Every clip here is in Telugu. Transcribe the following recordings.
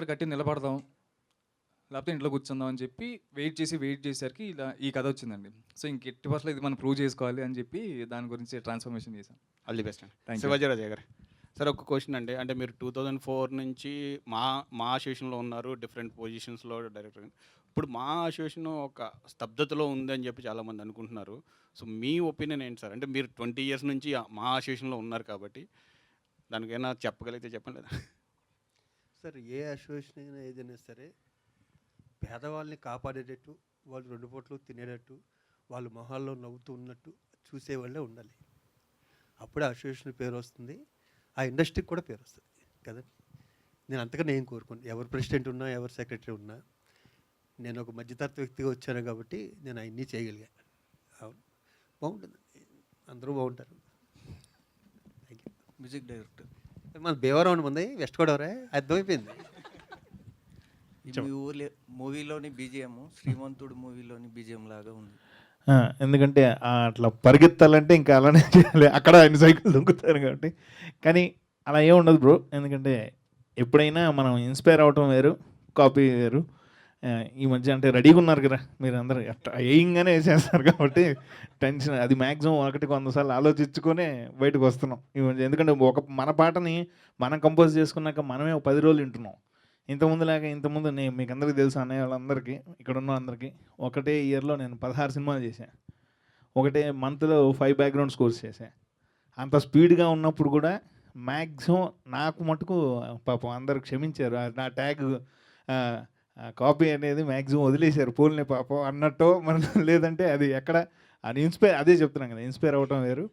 క్యారెక్టర్ కట్టి నిలబడదాం, లేకపోతే ఇంట్లో కూర్చుందాం అని చెప్పి వెయిట్ చేసేసరికి ఇలా ఈ కథ వచ్చిందండి. సో ఇంక ఎట్టి పరిస్థితుల్లో ఇది మనం ప్రూవ్ చేసుకోవాలి అని చెప్పి దాని గురించి ట్రాన్స్ఫర్మేషన్ చేశాం. ఆల్ ది బెస్ట్ అండి. Thank you. శివాజీ రాజా గారు సార్, ఒక క్వశ్చన్ అండి. అంటే మీరు 2004 నుంచి మా అసోసియేషన్లో ఉన్నారు, డిఫరెంట్ పొజిషన్స్లో డైరెక్టర్. ఇప్పుడు మా అసోసియేషన్ ఒక స్తబ్దతలో ఉందని చెప్పి చాలామంది అనుకుంటున్నారు. సో మీ ఒపీనియన్ ఏంటి సార్? అంటే మీరు 20 ఇయర్స్ నుంచి మా అసోసియేషన్లో ఉన్నారు కాబట్టి దానికైనా చెప్పగలిగితే చెప్పండి. లేదా సార్, ఏ అసోసియేషన్ అయినా ఏదైనా సరే పేదవాళ్ళని కాపాడేటట్టు, వాళ్ళు 2 పూటలు తినేటట్టు, వాళ్ళు మొహాల్లో నవ్వుతూ ఉన్నట్టు చూసేవాళ్ళే ఉండాలి. అప్పుడే అసోసియేషన్ పేరు వస్తుంది, ఆ ఇండస్ట్రీకి కూడా పేరు వస్తుంది కదండి. నేను అంతగా నేను కోరుకోను. ఎవరు ప్రెసిడెంట్ ఉన్నా, ఎవరు సెక్రటరీ ఉన్నా, నేను ఒక మధ్యతరగతి వ్యక్తిగా వచ్చాను కాబట్టి నేను అవన్నీ చేయగలిగా. అవును, బాగుంటుంది, అందరూ బాగుంటారు. Thank you. మ్యూజిక్ డైరెక్టర్ మన భీమవరం ఉంది, వెస్ట్ గోదావరి, అర్థమైపోయింది. మీ ఊర్లో మూవీలోని బీజిఎం శ్రీమంతుడు మూవీలోని బీజిఎం లాగా ఉంది. ఎందుకంటే అట్లా పరిగెత్తాలంటే ఇంకా అలానే చేయాలి, అక్కడ ఆయన సైకిల్ దొంగతారు కాబట్టి. కానీ అలా ఏమి ఉండదు బ్రో, ఎందుకంటే ఎప్పుడైనా మనం ఇన్స్పైర్ అవటం వేరు, కాపీ వేరు. ఈ మధ్య అంటే రెడీగా ఉన్నారు కదా మీరు అందరూ, అట్లా వేయంగానే వేసేస్తారు కాబట్టి టెన్షన్ అది మ్యాక్సిమం 100 సార్లు ఆలోచించుకొనే బయటకు వస్తున్నాం ఈ మధ్య. ఎందుకంటే మన పాటని మనం కంపోజ్ చేసుకున్నాక మనమే 10 రోజులు వింటున్నాం. ఇంతకుముందు నేను మీకు అందరికీ తెలుసు, అన్నయ్య వాళ్ళందరికీ, ఇక్కడ ఉన్న అందరికీ, ఒకటే ఇయర్లో నేను 16 సినిమాలు చేశాను. ఒకటే మంత్లో 5 బ్యాక్గ్రౌండ్ స్కోర్స్ చేశాను. అంత స్పీడ్గా ఉన్నప్పుడు కూడా మ్యాక్సిమం నాకు మటుకు పాపం అందరు క్షమించారు. నా ట్యాగ్ కాపీ అనేది మ్యాక్సిమం వదిలేశారు, పోల్నే పాపం అన్నట్టు. మనం లేదంటే అది ఎక్కడ అది అదే చెప్తున్నాం కదా, ఇన్స్పైర్ అవ్వటం వేరు,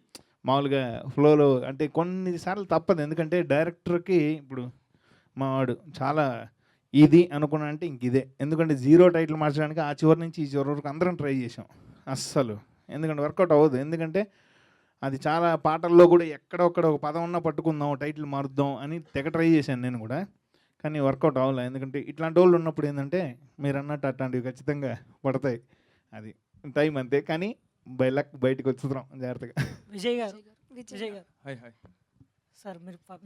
మామూలుగా ఫ్లోలో అంటే కొన్నిసార్లు తప్పదు. ఎందుకంటే డైరెక్టర్కి ఇప్పుడు మావాడు చాలా ఇది అనుకున్నా అంటే ఇంక ఇదే. ఎందుకంటే 0 టైటిల్ మార్చడానికి ఆ చివరి నుంచి ఈ చివరి వరకు అందరం ట్రై చేసాం, అస్సలు ఎందుకంటే వర్కౌట్ అవ్వదు. ఎందుకంటే అది చాలా పాటల్లో కూడా ఎక్కడొక్కడ ఒక పదం ఉన్నా పట్టుకుందాం, టైటిల్ మారుద్దాం అని తెగ ట్రై చేశాను నేను కూడా, కానీ వర్కౌట్ అవ్వలే. ఎందుకంటే ఇట్లాంటి వాళ్ళు ఉన్నప్పుడు ఏంటంటే మీరు అన్నట్టు అట్లాంటివి ఖచ్చితంగా పడతాయి, అది టైం అంతే. కానీ బయటకు వచ్చుతున్నాం జాగ్రత్తగా. విజయ్ గారు హాయ్ హాయ్ సార్,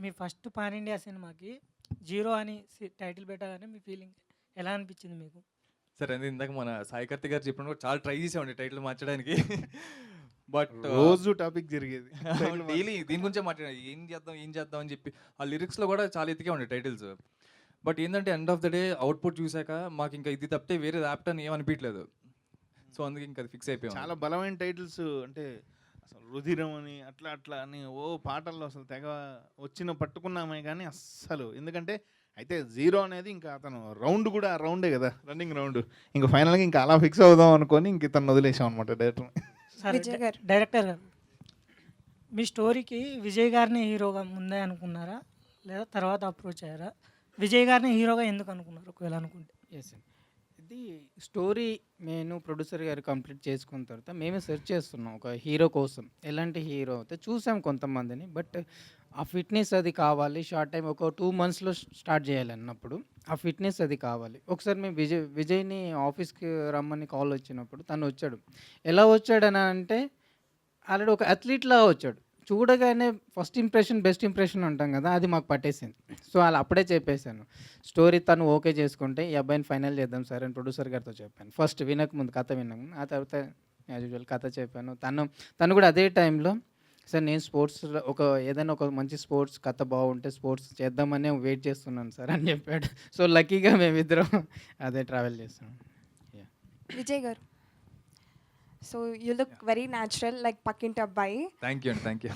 మీ ఫస్ట్ పాన్ ఇండియా సినిమాకి 0 అని టైటిల్ పెట్టగానే మీ ఫీలింగ్ ఎలా అనిపించింది మీకు? సరే, అది ఇందాక మన సాయి కార్తిక్ గారు చెప్పినప్పుడు చాలా ట్రై చేసామండి టైటిల్ మార్చడానికి. బట్ రోజు టాపిక్ జరిగేది, డైలీ దీని గురించే మాట్లాడాలి, ఏం చేద్దాం అని చెప్పి. ఆ లిరిక్స్లో కూడా చాలా ఎత్తికే ఉండే టైటిల్స్. బట్ ఏంటంటే end of the day output చూసాక మాకు ఇంకా ఇది తప్పితే వేరే యాప్ట్ అని ఏమనిపించలేదు. సో అందుకే ఇంకా అది ఫిక్స్ అయిపోయాం. చాలా బలమైన టైటిల్స్ అంటే అసలు రుధిరం అని అట్లా అని పాటల్లో అసలు తెగ వచ్చిన పట్టుకున్నామే కానీ అస్సలు. ఎందుకంటే అయితే 0 అనేది ఇంకా అతను రౌండ్ కూడా రౌండే కదా, రన్నింగ్ రౌండ్, ఇంకా ఫైనల్గా ఇంకా అలా ఫిక్స్ అవుదాం అనుకొని ఇంక ఇతను వదిలేసాం అనమాట డైరెక్టర్. డైరెక్టర్ గారు, మీ స్టోరీకి విజయ్ గారిని హీరోగా ముందే అనుకున్నారా లేదా తర్వాత అప్రోచ్ అయ్యారా? విజయ్ గారిని హీరోగా ఎందుకు అనుకున్నారు ఒకవేళ అనుకుంటే? ఎస్ అండి, ఇది స్టోరీ నేను ప్రొడ్యూసర్ గారు కంప్లీట్ చేసుకున్న తర్వాత మేమే సెర్చ్ చేస్తున్నాం ఒక హీరో కోసం. ఎలాంటి హీరో అయితే చూసాం కొంతమందిని, బట్ ఆ ఫిట్నెస్ అది కావాలి. షార్ట్ టైం ఒక 2 monthsలో స్టార్ట్ చేయాలి అన్నప్పుడు ఆ ఫిట్నెస్ అది కావాలి. ఒకసారి మేము విజయ్ని ఆఫీస్కి రమ్మని కాల్ వచ్చినప్పుడు తను వచ్చాడు. ఎలా వచ్చాడని అంటే ఆల్రెడీ ఒక అథ్లీట్లా వచ్చాడు. చూడగానే ఫస్ట్ ఇంప్రెషన్ బెస్ట్ ఇంప్రెషన్ అంటాం కదా, అది మాకు పట్టేసింది. సో అలా అప్పుడే చెప్పేశాను, స్టోరీ తను ఓకే చేసుకుంటే ఈ అబ్బాయిని ఫైనల్ చేద్దాం సార్ అని ప్రొడ్యూసర్ గారితో చెప్పాను. ఫస్ట్ వినకముందు కథ విన్నాము, ఆ తర్వాత యాజ్ యూజువల్ కథ చెప్పాను. తను కూడా అదే టైంలో సార్ నేను ఏదైనా ఒక మంచి స్పోర్ట్స్ కథ బాగుంటే స్పోర్ట్స్ చేద్దామని వెయిట్ చేస్తున్నాను సార్ అని చెప్పాడు. సో లక్కీగా మేమిద్దరం అదే ట్రావెల్ చేస్తాం. విజయ్ గారు, so you look very natural, like పక్కింటి అబ్బాయి. థ్యాంక్ యూ అండి, థ్యాంక్ యూ.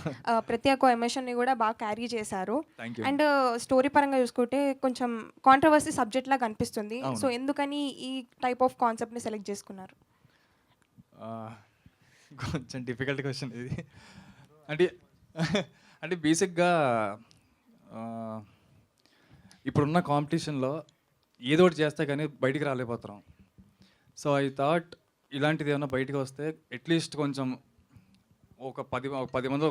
ప్రతి ఒక్క ఎమోషన్ని కూడా బాగా క్యారీ చేశారు. Thank you. అండ్ స్టోరీ పరంగా చూసుకుంటే కొంచెం కాంట్రవర్సీ సబ్జెక్ట్ లాగా అనిపిస్తుంది. సో ఎందుకని ఈ టైప్ ఆఫ్ కాన్సెప్ట్ని సెలెక్ట్ చేసుకున్నారు? కొంచెం డిఫికల్ట్ క్వశ్చన్ ఇది. అంటే బేసిక్గా ఇప్పుడున్న కాంపిటీషన్లో ఏదో ఒకటి చేస్తే కానీ బయటికి రాలేకపోతున్నాం. సో ఐ థాట్ ఇలాంటిది ఏమైనా బయటకు వస్తే అట్లీస్ట్ కొంచెం ఒక 10 మంది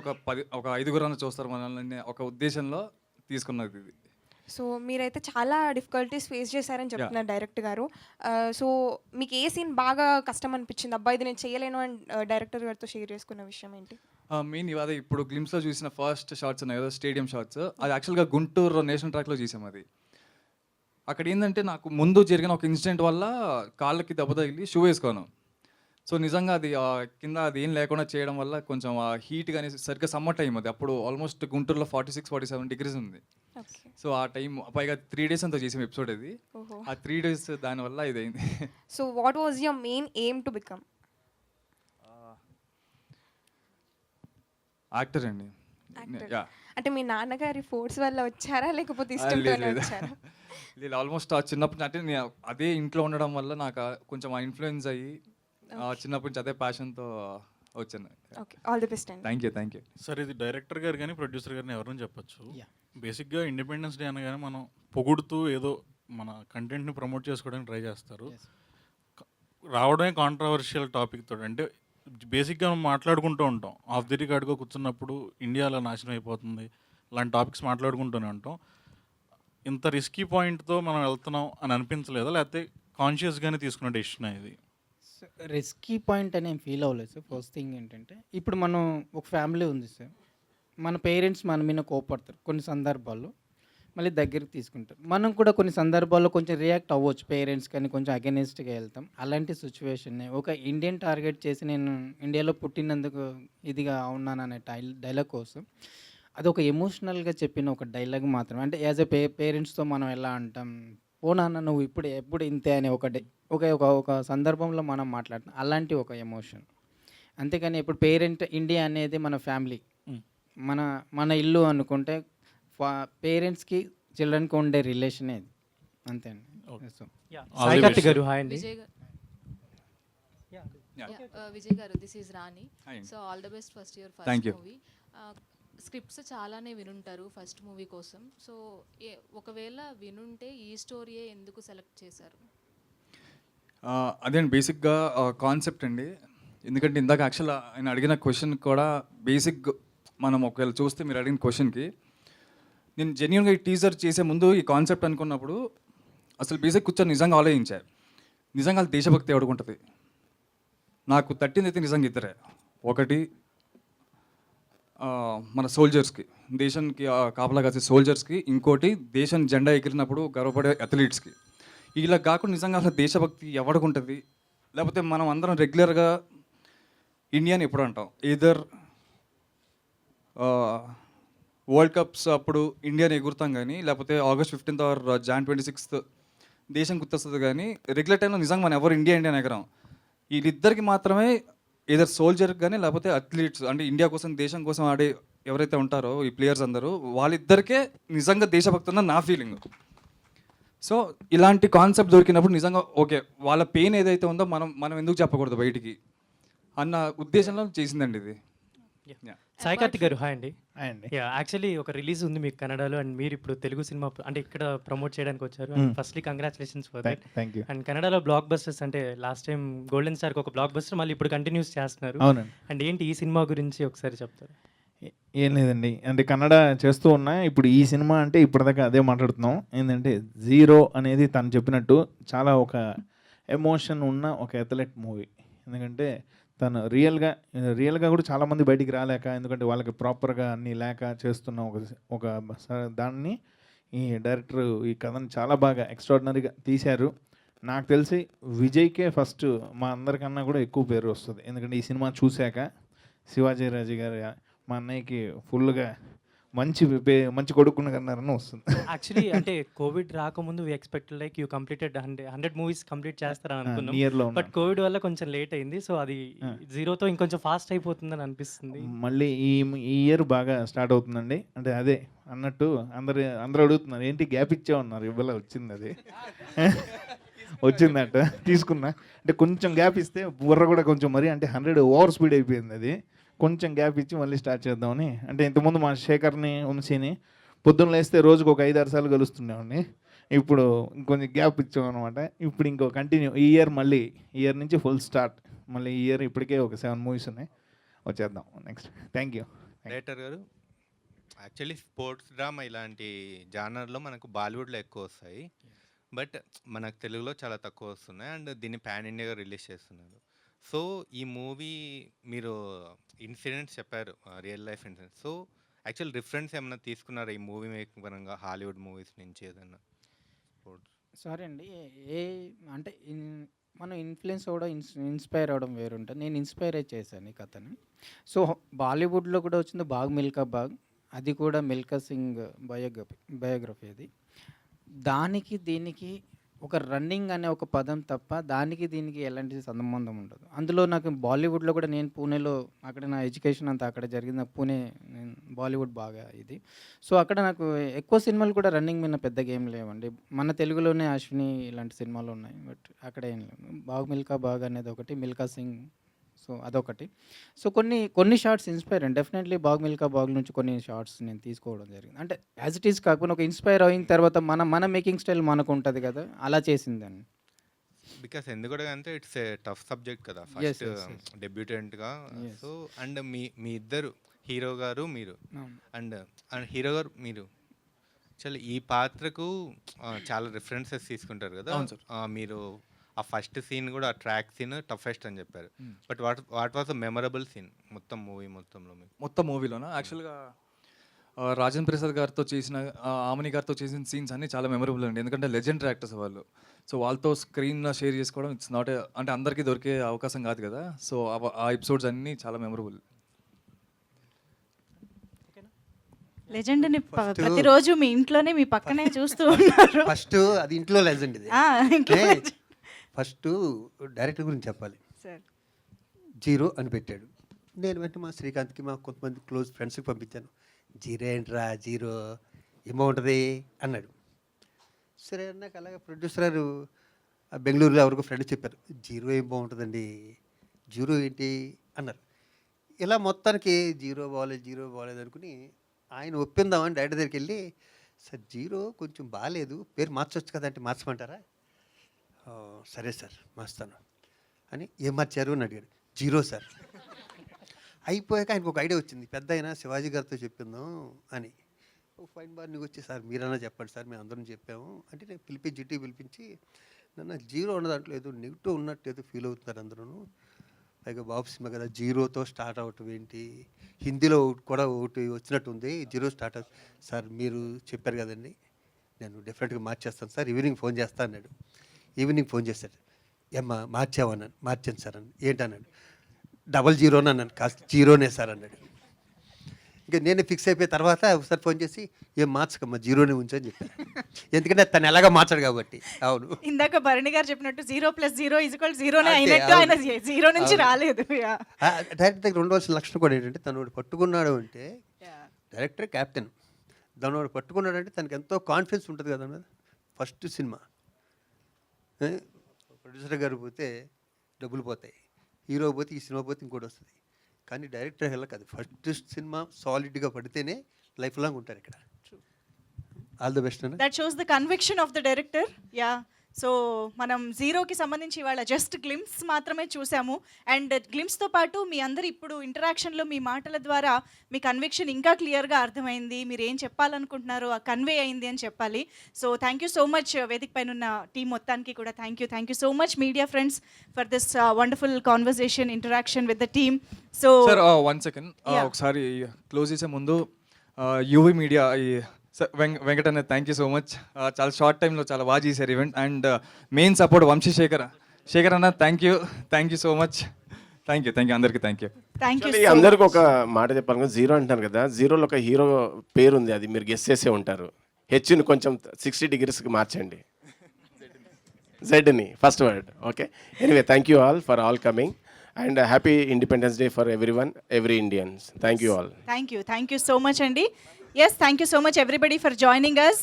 ఒక 5గురు అన్న చూస్తారు మనల్ని ఒక ఉద్దేశంలో తీసుకున్నది ఇది. సో మీరైతే చాలా డిఫికల్టీస్ ఫేస్ చేశారని చెప్తున్నారు డైరెక్టర్ గారు. సో మీకు ఏ సీన్ బాగా కష్టం అనిపించింది, అబ్బాయి ఇది నేను చేయలేను అని డైరెక్టర్ గారితో షేర్ చేసుకున్న విషయం ఏంటి? మెయిన్ ఇవాళ ఇప్పుడు గ్లిమ్స్లో చూసిన ఫస్ట్ షార్ట్స్ ఉన్నాయి కదా, స్టేడియం షార్ట్స్, అది యాక్చువల్గా గుంటూరు నేషనల్ ట్రాక్లో చూసాం. అది అక్కడ ఏంటంటే నాకు ముందు జరిగిన ఒక ఇన్సిడెంట్ వల్ల కాళ్ళకి దెబ్బ తగిలి షూ వేసుకోను. సో నిజంగా అది కింద అది ఏం లేకుండా చేయడం వల్ల కొంచెం ఆ హీట్ కానీ సరిగ్గా సమ్మర్ టైం అది. అప్పుడు ఆల్మోస్ట్ గుంటూరులో 46-47 డిగ్రీస్ ఉంది. ఓకే. సో ఆ టైం పైగా 3 డేస్ అంతా చేసాం ఎపిసోడ్ అది. ఓహో. ఆ 3 డేస్ దానివల్ల ఇదైంది. So what was your main aim to become? Actor అండి. యాక్టర్. యా. అంటే మీ నాన్నగారి ఫోర్స్ వల్ల వచ్చారా లేకపోతే లేదు ఇష్టంతోనే లేదు వచ్చారా? లేదు ఆల్మోస్ట్ ఆ చిన్నప్పటి అంటే నేను అదే ఇంట్లో ఉండడం వల్ల నాకు కొంచెం ఆ ఇన్ఫ్లుయెన్స్ అయ్యి చిన్నప్పటి నుంచి అదే ప్యాషన్తో వచ్చాను. ఓకే, ఆల్ ది బెస్ట్ అండి. Thank you. సార్ ఇది డైరెక్టర్ గారు కానీ ప్రొడ్యూసర్ గారిని ఎవరైనా చెప్పొచ్చు. Yeah. బేసిక్గా ఇండిపెండెన్స్ డే అనగానే మనం పొగుడుతూ ఏదో మన కంటెంట్ని ప్రమోట్ చేసుకోవడానికి ట్రై చేస్తారు. Yes. రావడమే కాంట్రవర్షియల్ టాపిక్ తోటి, అంటే బేసిక్గా మనం మాట్లాడుకుంటూ ఉంటాం. ఆఫ్ ది రికార్డ్గా కూర్చున్నప్పుడు ఇండియాలో నాశనం అయిపోతుంది ఇలాంటి టాపిక్స్ మాట్లాడుకుంటూనే ఉంటాం. ఇంత రిస్కీ పాయింట్తో మనం వెళ్తున్నాం అని అనిపించలేదా, లేకపోతే కాన్షియస్గానే తీసుకున్న డెసిషన్ ఇది? రిస్కీ పాయింట్ అని ఏం ఫీల్ అవ్వలేదు సార్. ఫస్ట్ థింగ్ ఏంటంటే ఇప్పుడు మనం ఒక ఫ్యామిలీ ఉంది సార్, మన పేరెంట్స్ మన మీద కోపడతారు కొన్ని సందర్భాల్లో, మళ్ళీ దగ్గరికి తీసుకుంటారు. మనం కూడా కొన్ని సందర్భాల్లో కొంచెం రియాక్ట్ అవ్వచ్చు, పేరెంట్స్ కానీ కొంచెం అగెనిస్ట్గా వెళ్తాం. అలాంటి సిచ్యువేషన్ని ఒక ఇండియన్ టార్గెట్ చేసి నేను ఇండియాలో పుట్టినందుకు ఇదిగా ఉన్నాననే డైలాగ్ కోసం అది ఒక ఎమోషనల్గా చెప్పిన ఒక డైలాగ్ మాత్రమే. అంటే యాజ్ ఎ పేరెంట్స్తో మనం ఎలా అంటాం, ఓ నాన్న నువ్వు ఎప్పుడు ఇంతే అనే ఒక సందర్భంలో మనం మాట్లాడుతాం, అలాంటి ఒక ఎమోషన్. అంతేకాని ఇప్పుడు ఇండియా అనేది మన ఫ్యామిలీ, మన ఇల్లు అనుకుంటే పేరెంట్స్కి చిల్డ్రన్కి ఉండే రిలేషన్ ఇది, అంతే అండి. So All the best. గారు హాయ్ అండి. విజయ్ గారు, this is Rani. Hi. So all the best first your Thank first you. Movie. Scripts చాలానే వినుంటారు ఫస్ట్ మూవీ కోసం. సో ఒకవేళ వినుంటే ఈ స్టోరీయే ఎందుకు సెలెక్ట్ చేశారు? అదే అండి బేసిక్గా కాన్సెప్ట్ అండి. ఎందుకంటే ఇందాక యాక్చువల్ ఆయన అడిగిన క్వశ్చన్ కూడా బేసిక్ మనం ఒకవేళ చూస్తే మీరు అడిగిన క్వశ్చన్కి నేను జెన్యున్గా ఈ టీజర్ చేసే ముందు ఈ కాన్సెప్ట్ అనుకున్నప్పుడు అసలు బేసిక్ కూర్చొని నిజంగా ఆలోచించా. నిజంగా అది దేశభక్తి ఎవడుకుంటుంది. నాకు తట్టింది అయితే నిజంగా ఇద్దరే. ఒకటి మన సోల్జర్స్కి, దేశానికి కాపలా కాసే సోల్జర్స్కి, ఇంకోటి దేశం జెండా ఎగిరినప్పుడు గర్వపడే అథ్లీట్స్కి. ఇలా కాకుండా నిజంగా అసలు దేశభక్తి ఎవడుకుంటుంది. లేకపోతే మనం అందరం రెగ్యులర్గా ఇండియాని ఎప్పుడు అంటాం, ఈదర్ వరల్డ్ కప్స్ అప్పుడు ఇండియాని ఎగురుతాం కానీ, లేకపోతే August 15th are Jan 26th దేశం గుర్తొస్తుంది కానీ, రెగ్యులర్ టైంలో నిజంగా మనం ఎవరు ఇండియా ఎగరం. వీళ్ళిద్దరికి మాత్రమే ఏదర్ సోల్జర్ కానీ లేకపోతే అథ్లీట్స్, అంటే ఇండియా కోసం దేశం కోసం ఆడే ఎవరైతే ఉంటారో ఈ ప్లేయర్స్ అందరూ, వాళ్ళిద్దరికే నిజంగా దేశభక్తి ఉందని నా ఫీలింగ్. సో ఇలాంటి కాన్సెప్ట్ దొరికినప్పుడు నిజంగా ఓకే, వాళ్ళ పెయిన్ ఏదైతే ఉందో మనం ఎందుకు చెప్పకూడదు బయటికి అన్న ఉద్దేశంలో చేసిందండి ఇది. సాయి కార్తిక్ గారు హాయ్ అండి. అండి యాక్చువల్లీ ఒక రిలీజ్ ఉంది మీకు కన్నడలో, అండ్ మీరు ఇప్పుడు తెలుగు సినిమా అంటే ఇక్కడ ప్రమోట్ చేయడానికి వచ్చారు. And firstly congratulations for that. Thank you. And కన్నడలో బ్లాక్ బస్టర్స్, అంటే లాస్ట్ టైం గోల్డెన్ స్టార్కి ఒక బ్లాక్ బస్టర్, మళ్ళీ ఇప్పుడు కంటిన్యూస్ చేస్తున్నారు. అవునండి. అండ్ ఏంటి ఈ సినిమా గురించి ఒకసారి చెప్తారు? ఏం లేదండి, అంటే కన్నడ చేస్తూ ఉన్నా. ఇప్పుడు ఈ సినిమా అంటే ఇప్పటిదాకా అదే మాట్లాడుతున్నాం. ఏంటంటే జీరో అనేది తను చెప్పినట్టు చాలా ఒక ఎమోషన్ ఉన్న ఒక అథ్లెట్ మూవీ. ఎందుకంటే తను రియల్గా కూడా చాలామంది బయటికి రాలేక, ఎందుకంటే వాళ్ళకి ప్రాపర్గా అన్నీ లేక చేస్తున్న ఒక దాన్ని ఈ డైరెక్టర్ ఈ కథను చాలా బాగా ఎక్స్ట్రాడినరీగా తీశారు. నాకు తెలిసి విజయ్కే ఫస్ట్ మా అందరికన్నా కూడా ఎక్కువ పేరు వస్తుంది. ఎందుకంటే ఈ సినిమా చూశాక శివాజీ రాజు గారు మా అన్నయ్యకి ఫుల్గా మంచి కొడుకున్న కన్నారని వస్తుంది. యాక్చువల్లీ అంటే కోవిడ్ రాకముందు we expect like you completed 100 movies complete చేస్తారని అనుకున్నాం. నియర్లో బట్ కోవిడ్ వల్ల కొంచెం లేట్ అయింది. సో అది జీరోతో ఇంకొంచెం ఫాస్ట్ అయిపోతుందని అనిపిస్తుంది. మళ్ళీ ఈ ఇయర్ బాగా స్టార్ట్ అవుతుందండి. అంటే అదే అన్నట్టు అందరూ అడుగుతున్నారు ఏంటి గ్యాప్ ఇచ్చే ఉన్నారు, ఇవ్వలే వచ్చింది అది వచ్చిందట తీసుకున్నా. అంటే కొంచెం గ్యాప్ ఇస్తే బుర్ర కూడా కొంచెం మరి అంటే 100 ఓవర్ స్పీడ్ అయిపోయింది. అది కొంచెం గ్యాప్ ఇచ్చి మళ్ళీ స్టార్ట్ చేద్దామని. అంటే ఇంతకుముందు మా శేఖర్ని వంశీని పొద్దున్న లేస్తే రోజుకు ఒక 5-6 సార్లు కలుస్తుండేవాడిని. ఇప్పుడు ఇంకొంచెం గ్యాప్ ఇచ్చామన్నమాట. ఇప్పుడు ఇంకో కంటిన్యూ ఈ ఇయర్ నుంచి ఫుల్ స్టార్ట్. మళ్ళీ ఈ ఇయర్ ఇప్పటికే ఒక 7 మూవీస్ ఉన్నాయి, వచ్చేద్దాం నెక్స్ట్. Thank you. డైరెక్టర్ గారు, యాక్చువల్లీ స్పోర్ట్స్ డ్రామా ఇలాంటి జానర్లో మనకు బాలీవుడ్లో ఎక్కువ వస్తాయి, బట్ మనకు తెలుగులో చాలా తక్కువ వస్తున్నాయి. అండ్ దీన్ని పాన్ ఇండియాగా రిలీజ్ చేస్తున్నారు. సో ఈ మూవీ మీరు ఇన్సిడెంట్స్ చెప్పారు, real life incidents. So actual reference ఏమైనా తీసుకున్నారా ఈ మూవీ మేకింగ్ పరంగా హాలీవుడ్ మూవీస్ నుంచి ఏదన్నా స్పోర్ట్స్? సారీ అండి. ఏ అంటే మనం ఇన్‌ఫ్లుయెన్స్ అవ్వడం, ఇన్‌స్పైర్ అవ్వడం వేరుంటది. నేను ఇన్‌స్పైర్ అయ్యి చేశాను ఈ కథని. సో, బాలీవుడ్‌లో కూడా వచ్చింది 'బాగ్ మిల్కా బాగ్'. అది కూడా మిల్కా సింగ్ బయోగ్రఫీ అది. దానికి దీనికి ఒక రన్నింగ్ అనే ఒక పదం తప్ప దానికి దీనికి ఎలాంటి సంబంధం ఉండదు. అందులో నాకు బాలీవుడ్‌లో కూడా నేను పూణేలో అక్కడ నా ఎడ్యుకేషన్ అంతా అక్కడ జరిగింది. నాకు పూణే బాలీవుడ్ బాగా ఇది. సో, అక్కడ నాకు ఎక్కువ సినిమాలు కూడా రన్నింగ్ మీద పెద్దగా ఏం లేవండి. మన తెలుగులోనే 'అశ్విని' ఇలాంటి సినిమాలు ఉన్నాయి. బట్ అక్కడ ఏం లేవు. 'బాగ్ మిల్కా బాగ్' అనేది ఒకటి, 'మిల్కా సింగ్' సో, అదొకటి. సో, కొన్ని షార్ట్స్ ఇన్‌స్పైర్ అండి. డెఫినెట్‌లీ 'బాగ్ మిల్కా బాగ్' నుంచి కొన్ని షార్ట్స్ నేను తీసుకోవడం జరిగింది. అంటే యాజ్ ఇట్ ఈజ్ కాకపోయినా ఒక ఇన్‌స్పైర్ అయిన తర్వాత మన మేకింగ్ స్టైల్ మనకుంటది కదా! అలా చేసిందాన్ని. బికాస్ ఎందుకంటే ఇట్స్ ఏ టఫ్ సబ్జెక్ట్ కదా, Yes, ఫస్ట్ yes, yes. డెబ్యూటెంట్గా. Yes. సో అండ్ మీ ఇద్దరు, హీరో గారు మీరు, అవును. అండ్ హీరో గారు మీరు చాలా ఈ పాత్రకు చాలా రిఫరెన్సెస్ తీసుకుంటారు కదా. అవును సార్. మీరు ఆ ఫస్ట్ సీన్ కూడా, ఆ ట్రాక్ సీన్ టఫెస్ట్ అని చెప్పారు. But what was the memorable scene మొత్తం మూవీ మొత్తంలో మీకు? మొత్తం మూవీలోనా యాక్చువల్గా రాజేంద్ర ప్రసాద్ గారితో చేసిన ఆమని గారితో చేసిన సీన్స్ అన్నీ చాలా మెమరబుల్ అండి. ఎందుకంటే లెజెండరీ యాక్టర్స్ వాళ్ళు. సో వాళ్ళతో స్క్రీన్ షేర్ చేసుకోవడం ఇట్స్ నాట్ అంటే అందరికీ దొరికే అవకాశం కాదు కదా. సో ఆ ఎపిసోడ్స్ అన్నీ చాలా మెమరబుల్. లెజెండ్ని First- ప్రతిరోజు మీ ఇంట్లోనే మీ పక్కనే చూస్తూ ఉన్నారు. ఫస్ట్ అది ఇంట్లో లెజెండ్ ఇది. ఆ, ఇంట్లో ఫస్ట్ డైరెక్టర్ గురించి చెప్పాలి. సార్ 0 అని పెట్టాడు. నేను వెంటనే మా శ్రీకాంత్కి, మా కొంతమంది క్లోజ్ ఫ్రెండ్స్కి పంపించాను. 0 ఏంట్రా 0 ఏమవుతుంది అన్నాడు. సరే అన్నాక అలాగే ప్రొడ్యూసర్ గారు బెంగళూరులో ఎవరికో ఫ్రెండ్ చెప్పారు, 0 ఏం బాగుంటుందండి, 0 ఏంటి అన్నారు. ఇలా మొత్తానికి 0 బాగోలేదు అనుకుని ఆయన ఒప్పిందామని డైరెక్టర్ దగ్గరికి వెళ్ళి, సార్ 0 కొంచెం బాగాలేదు, పేరు మార్చొచ్చు కదా అంటే మార్చమంటారా? సరే సార్ మార్స్తాను అని. ఏం మార్చారు అని అడిగాడు. 0 సార్. అయిపోయాక ఆయనకు ఒక ఐడియా వచ్చింది, పెద్ద అయినా శివాజీ గారితో చెప్పిందాం అని. ఫైన్ బార్ నీకు వచ్చి, సార్ మీరన్నా చెప్పండి సార్, మేము అందరం చెప్పాము అంటే నేను పిలిపించి నన్ను 0 ఉన్న దాంట్లో ఏదో నెగిటివ్ ఉన్నట్టు ఏదో ఫీల్ అవుతున్నారు అందరూ. పైగా బాబు సినిమా కదా, 0తో స్టార్ట్ అవటం ఏంటి, హిందీలో కూడా ఒకటి వచ్చినట్టు ఉంది 0 స్టార్ట్ అవుతుంది. సార్ మీరు చెప్పారు కదండి, నేను డెఫినెట్గా మార్చేస్తాను సార్, ఈవినింగ్ ఫోన్ చేస్తా అన్నాడు. ఈవినింగ్ ఫోన్ చేశాడు. ఏమ్మా మార్చావన్నాను. మార్చాను సార్ అని. ఏంటన్నాడు. 00 అన్నాను. కాస్త 0నే సార్ అన్నాడు. ఇంకా నేను ఫిక్స్ అయిపోయిన తర్వాత ఒకసారి ఫోన్ చేసి, ఏం మార్చకమ్మా 0నే ఉంచని చెప్పాను. ఎందుకంటే తను ఎలాగా మార్చాడు కాబట్టి. అవును, ఇందాక భరణి గారు చెప్పినట్టు 0 + 0 = 0నే అంతే, అయినట్టు. ఆయన అవును. 0 నుంచి అవును. రాలేదు. డైరెక్టర్ దగ్గర ఉండవలసిన లక్షణం కూడా ఏంటంటే, తను వాడు పట్టుకున్నాడు అంటే, డైరెక్టర్ క్యాప్టెన్, దాని వాడు పట్టుకున్నాడు అంటే తనకి ఎంతో కాన్ఫిడెన్స్ ఉంటుంది కదా మీద. ఫస్ట్ సినిమా ప్రొడ్యూసర్ గారు పోతే డబ్బులు పోతాయి, హీరో పోతే ఈ సినిమా పోతే ఇంకోటి వస్తుంది. కానీ డైరెక్టర్ హెల్ల కాదు, ఫస్ట్ సినిమా సాలిడ్గా పడితేనే లైఫ్ లాంగ్ ఉంటారు ఇక్కడ. ఆల్ ది బెస్ట్ అన్న. That shows the conviction of the director. Yeah, so మనం 0కి సంబంధించి ఇవాళ జస్ట్ గ్లిమ్స్ మాత్రమే చూసాము. అండ్ గ్లిమ్స్తో పాటు మీ అందరు ఇప్పుడు ఇంటరాక్షన్లో మీ మాటల ద్వారా మీ కన్విక్షన్ ఇంకా క్లియర్గా అర్థమైంది. మీరు ఏం చెప్పాలనుకుంటున్నారో ఆ కన్వే అయింది అని చెప్పాలి. So thank you so much వేదిక పైన ఉన్న టీం మొత్తానికి కూడా thank you so much media friends for this wonderful conversation interaction with the team. So sir 1 second ఒకసారి క్లోజ్ చేసే ముందు యూవీ మీడియా సార్ వెంకట అన్న థ్యాంక్ యూ సో మచ్. చాలా షార్ట్ టైంలో చాలా బాగా చేశారు event. And main support Shekhar అన్న thank you so much. Thank you అందరికీ థ్యాంక్ యూ. అందరికి ఒక మాట చెప్పాలి కదా, 0 అంటాను కదా, 0లో ఒక హీరో పేరు ఉంది, అది మీరు గెస్ చేసే ఉంటారు. హెచ్ని కొంచెం 60 degreesకి మార్చండి, జెడ్ని first word. Okay, anyway thank you all for all coming and happy Independence Day for every Indians. Thank you all. Thank you so much అండి. Yes, thank you so much everybody for joining us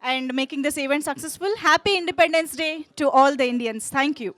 and making this event successful. Happy Independence Day to all the Indians. Thank you.